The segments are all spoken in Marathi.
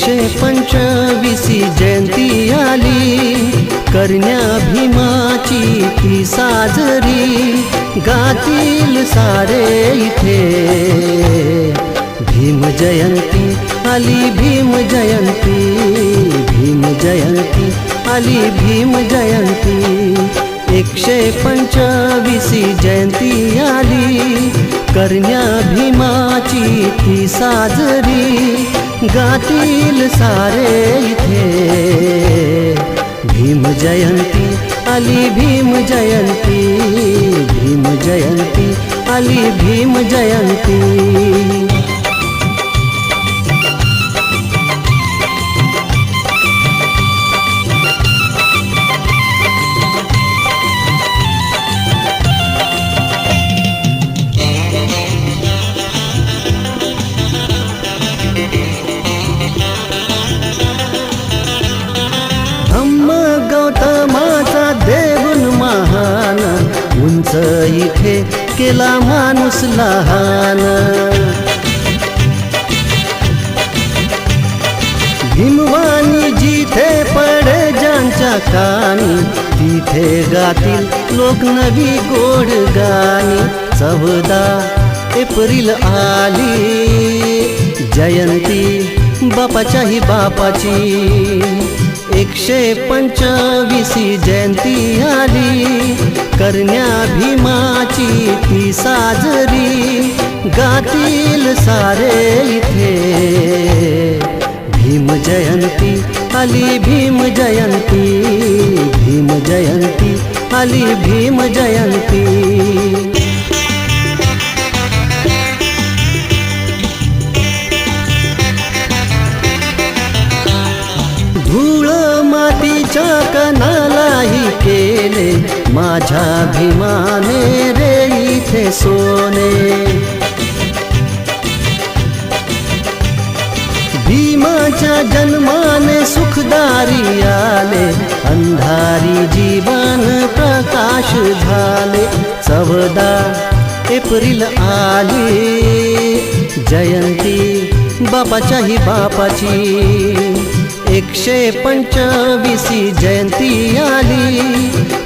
125 जयंती आली, करण्या भीमाची ती साजरी, गातील सारे इथे भीम जयंती आली, भीम जयंती, भीम जयंती आली, भीम जयंती। 125 जयंती आली, करण्या भीमाची ती साजरी, गातील सारे इथे भीम जयंती आली, भीम जयंती, भीम जयंती आली, भीम जयंती। गौतमाचा देऊन महान, उंच इथे केला माणूस लहान। भीमवाणी जिथे पडे ज्यांच्या कानी, तिथे गातील लोक नवी गोड गाणी। 14 एप्रिल आली, जयंती बापाच्याही बापाची। 125 जयंती आली, करण्या भीमाची ती साजरी, गातील सारे इथे भीम जयंती आली, भीम जयंती, भीम जयंती आली, भीम जयंती। धूळ मातीच्या कणालाही केले, माझ्या भीमाने रे इथे सोने। भीमाच्या जन्माने सुखदारी आले, अंधारी जीवन प्रकाश झाले। 14 एप्रिल आली, जयंती बापाच्याही बापाची। 125 जयंती आली,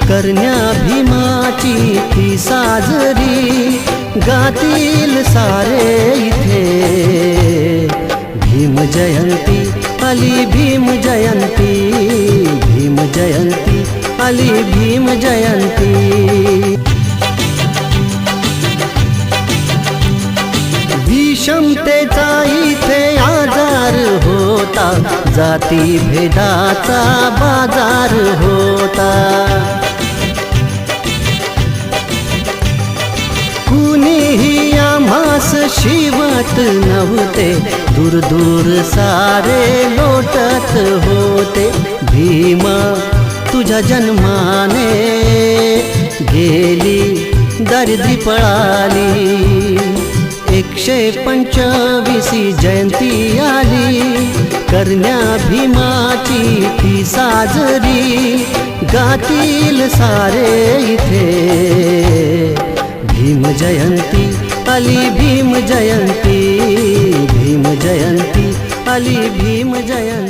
करण्या भीमाची ती साजरी, गातील सारे इथे भीम जयंती आली, भीम जयंती, भीम जयंती आली, भीम जयंती। विषमतेचा इथे आजार होता, जाती भेदाचा बाजार होता। कुणीही आम्हास शिवत नव्हते, दूर दूर सारे लोटत होते। भीमा तुझ्या जन्माने गेली दर्दी पळाली। 125 जयंती आली, करण्या भीमाची ती साजरी, गातील सारे इथे भीम जयंती आली, भीम जयंती, भीम जयंती आली, भीम जयंती।